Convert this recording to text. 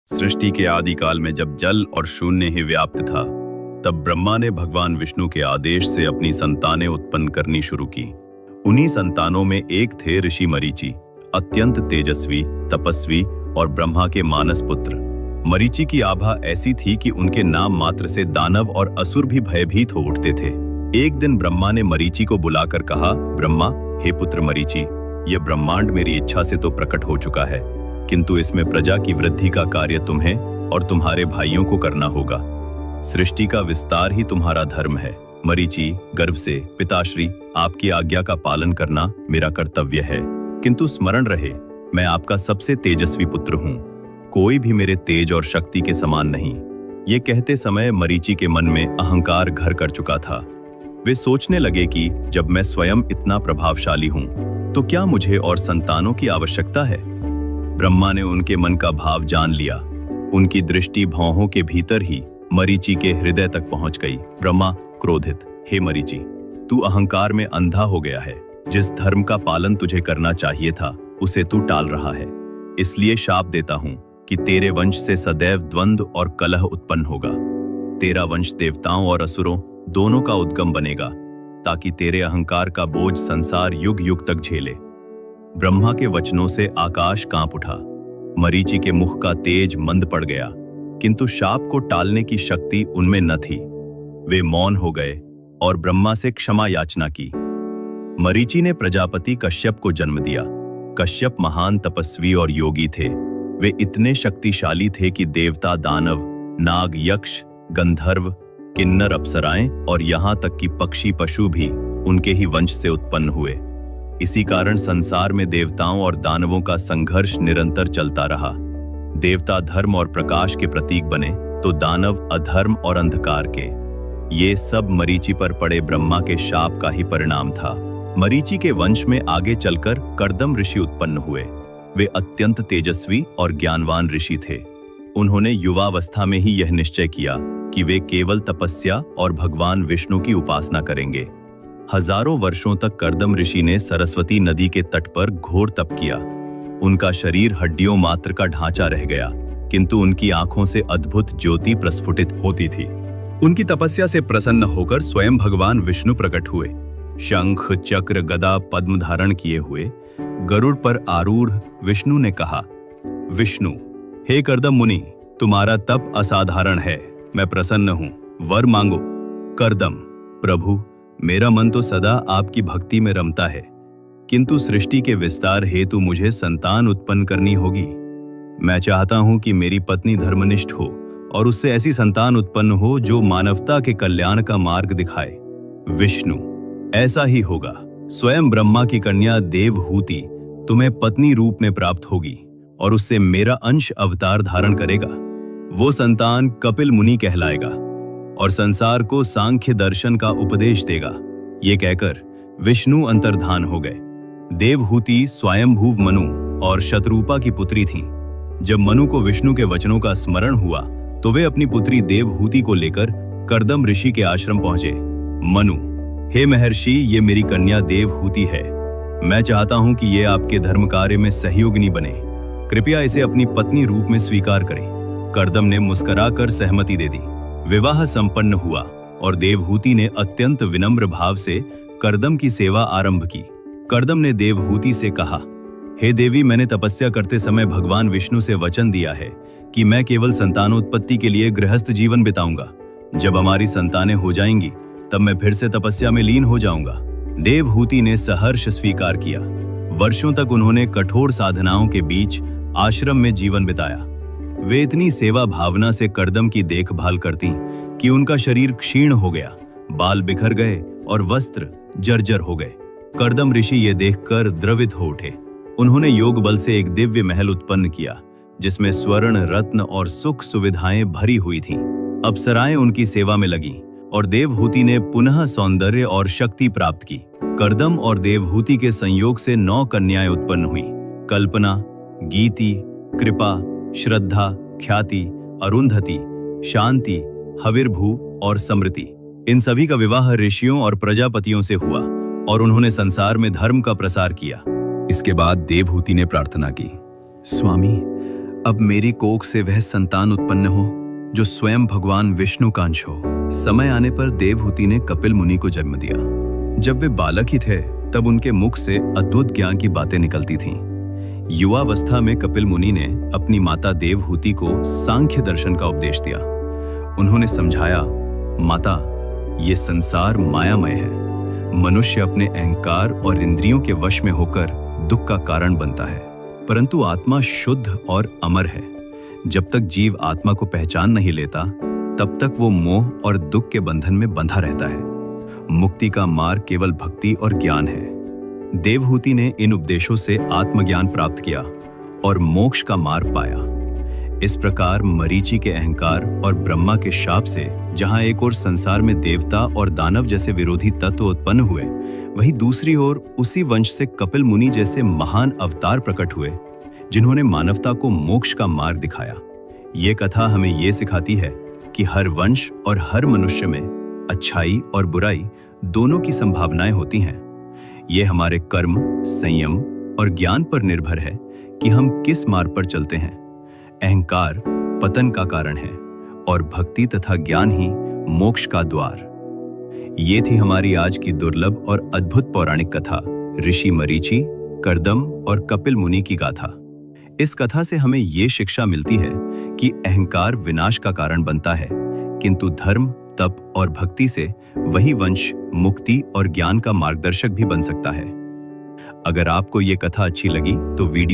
सृष्टि के आदिकाल में जब जल और शून्य ही व्याप्त था, तब ब्रह्मा ने भगवान विष्णु के आदेश से अपनी संतानें उत्पन्न करनी शुरू की। उन्हीं संतानों में एक थे ऋषि मरीचि, अत्यंत तेजस्वी, तपस्वी और ब्रह्मा के मानस पुत्र। मरीचि की आभा ऐसी थी कि उनके नाम मात्र से दानव और असुर भी भयभीत हो उठते थे। एक दिन ब्रह्मा ने मरीचि को बुलाकर कहा, ब्रह्मा, हे पुत्र मरीचि, यह ब्रह्मांड मेरी इच्छा से तो प्रकट हो चुका है, किंतु इसमें प्रजा की वृद्धि का कार्य तुम्हें और तुम्हारे भाइयों को करना होगा। सृष्टि का विस्तार ही तुम्हारा धर्म है। मरीचि गर्व से, पिताश्री, आपकी आज्ञा का पालन करना मेरा कर्तव्य है, किंतु स्मरण रहे, मैं आपका सबसे तेजस्वी पुत्र हूँ। कोई भी मेरे तेज और शक्ति के समान नहीं। ये कहते समय मरीचि के मन में अहंकार घर कर चुका था। वे सोचने लगे कि जब मैं स्वयं इतना प्रभावशाली हूँ, तो क्या मुझे और संतानों की आवश्यकता है? ब्रह्मा ने उनके मन का भाव जान लिया। उनकी दृष्टि भौहों के भीतर ही मरीचि के हृदय तक पहुंच गई। ब्रह्मा क्रोधित, हे मरीचि, तू अहंकार में अंधा हो गया है। जिस धर्म का पालन तुझे करना चाहिए था, उसे तू टाल रहा है। इसलिए शाप देता हूं कि तेरे वंश से सदैव द्वंद्व और कलह उत्पन्न होगा। तेरा वंश देवताओं और असुरों दोनों का उद्गम बनेगा, ताकि तेरे अहंकार का बोझ संसार युग युग तक झेले। ब्रह्मा के वचनों से आकाश कांप उठा। मरीचि के मुख का तेज मंद पड़ गया, किंतु शाप को टालने की शक्ति उनमें न थी। वे मौन हो गए और ब्रह्मा से क्षमा याचना की। मरीचि ने प्रजापति कश्यप को जन्म दिया। कश्यप महान तपस्वी और योगी थे। वे इतने शक्तिशाली थे कि देवता, दानव, नाग, यक्ष, गंधर्व, किन्नर, अप्सराएं और यहाँ तक कि पक्षी पशु भी उनके ही वंश से उत्पन्न हुए। इसी कारण संसार में देवताओं और दानवों का संघर्ष निरंतर चलता रहा। देवता धर्म और प्रकाश के प्रतीक बने, तो दानव अधर्म और अंधकार के। ये सब मरीचि पर पड़े ब्रह्मा के शाप का ही परिणाम था। मरीचि के वंश में आगे चलकर कर्दम ऋषि उत्पन्न हुए। वे अत्यंत तेजस्वी और ज्ञानवान ऋषि थे। उन्होंने युवावस्था में ही यह निश्चय किया कि वे केवल तपस्या और भगवान विष्णु की उपासना करेंगे। हजारों वर्षों तक कर्दम ऋषि ने सरस्वती नदी के तट पर घोर तप किया। उनका शरीर हड्डियों मात्र का ढांचा रह गया, किंतु उनकी आंखों से अद्भुत ज्योति प्रस्फुटित होती थी। उनकी तपस्या से प्रसन्न होकर स्वयं भगवान विष्णु प्रकट हुए। शंख, चक्र, गदा, पद्म धारण किए हुए गरुड़ पर आरूढ़ विष्णु ने कहा, विष्णु, हे कर्दम मुनि, तुम्हारा तप असाधारण है। मैं प्रसन्न हूं, वर मांगो। कर्दम, प्रभु, मेरा मन तो सदा आपकी भक्ति में रमता है, किंतु सृष्टि के विस्तार हेतु मुझे संतान उत्पन्न करनी होगी। मैं चाहता हूं कि मेरी पत्नी धर्मनिष्ठ हो और उससे ऐसी संतान उत्पन्न हो जो मानवता के कल्याण का मार्ग दिखाए। विष्णु, ऐसा ही होगा। स्वयं ब्रह्मा की कन्या देवहूति तुम्हें पत्नी रूप में प्राप्त होगी और उससे मेरा अंश अवतार धारण करेगा। वो संतान कपिल मुनि कहलाएगा और संसार को सांख्य दर्शन का उपदेश देगा। ये कहकर विष्णु अंतर्धान हो गए। देवहूति स्वयंभुव मनु और शतरूपा की पुत्री थीं। जब मनु को विष्णु के वचनों का स्मरण हुआ, तो वे अपनी पुत्री देवहूति को लेकर कर्दम ऋषि के आश्रम पहुंचे। मनु, हे महर्षि, ये मेरी कन्या देवहूति है। मैं चाहता हूं कि ये आपके धर्म कार्य में सहयोगिनी बने। कृपया इसे अपनी पत्नी रूप में स्वीकार करें। कर्दम ने मुस्कुराकर सहमति दे दी। विवाह संपन्न हुआ और देवहूति ने अत्यंत विनम्र भाव से कर्दम की सेवा आरंभ की। कर्दम ने देवहूति से कहा, हे देवी, मैंने तपस्या करते समय भगवान विष्णु से वचन दिया है कि मैं केवल संतानोत्पत्ति के लिए गृहस्थ जीवन बिताऊंगा। जब हमारी संतानें हो जाएंगी, तब मैं फिर से तपस्या में लीन हो जाऊंगा। देवहूति ने सहर्ष स्वीकार किया। वर्षों तक उन्होंने कठोर साधनाओं के बीच आश्रम में जीवन बिताया। वे इतनी सेवा भावना से कर्दम की देखभाल करती कि उनका शरीर क्षीण हो गया, बाल बिखर गए और वस्त्र जर्जर हो गए। कर्दम ऋषि ये देखकर द्रवित हो उठे। उन्होंने योग बल से एक दिव्य महल उत्पन्न किया, जिसमें स्वर्ण, रत्न और सुख सुविधाएं भरी हुई थीं। अप्सराएं उनकी सेवा में लगीं और देवहूति ने पुनः सौंदर्य और शक्ति प्राप्त की। कर्दम और देवहूति के संयोग से 9 कन्याएं उत्पन्न हुई। कल्पना, गीति, कृपा, श्रद्धा, ख्याति, अरुंधति, शांति, हविर्भू और समृति। इन सभी का विवाह ऋषियों और प्रजापतियों से हुआ और उन्होंने संसार में धर्म का प्रसार किया। इसके बाद देवहूति ने प्रार्थना की, स्वामी, अब मेरी कोख से वह संतान उत्पन्न हो जो स्वयं भगवान विष्णु का अंश हो। समय आने पर देवहूति ने कपिल मुनि को जन्म दिया। जब वे बालक ही थे तब उनके मुख से अद्भुत ज्ञान की बातें निकलती थीं। युवावस्था में कपिल मुनि ने अपनी माता देवहूति को सांख्य दर्शन का उपदेश दिया। उन्होंने समझाया, माता, ये संसार मायामय है। मनुष्य अपने अहंकार और इंद्रियों के वश में होकर दुख का कारण बनता है, परंतु आत्मा शुद्ध और अमर है। जब तक जीव आत्मा को पहचान नहीं लेता तब तक वो मोह और दुख के बंधन में बंधा रहता है। मुक्ति का मार्ग केवल भक्ति और ज्ञान है। देवहूति ने इन उपदेशों से आत्मज्ञान प्राप्त किया और मोक्ष का मार्ग पाया। इस प्रकार मरीचि के अहंकार और ब्रह्मा के शाप से जहां एक ओर संसार में देवता और दानव जैसे विरोधी तत्व उत्पन्न हुए, वहीं दूसरी ओर उसी वंश से कपिल मुनि जैसे महान अवतार प्रकट हुए जिन्होंने मानवता को मोक्ष का मार्ग दिखाया। ये कथा हमें ये सिखाती है कि हर वंश और हर मनुष्य में अच्छाई और बुराई दोनों की संभावनाएं होती हैं। ये हमारे कर्म, संयम और ज्ञान पर निर्भर है कि हम किस मार्ग पर चलते हैं। अहंकार पतन का कारण है और भक्ति तथा ज्ञान ही मोक्ष का द्वार। ये थी हमारी आज की दुर्लभ और अद्भुत पौराणिक कथा, ऋषि मरीचि, कर्दम और कपिल मुनि की गाथा। इस कथा से हमें ये शिक्षा मिलती है कि अहंकार विनाश का कारण बनता है, किंतु धर्म, तप और भक्ति से वही वंश मुक्ति और ज्ञान का मार्गदर्शक भी बन सकता है। अगर आपको ये कथा अच्छी लगी तो वीडियो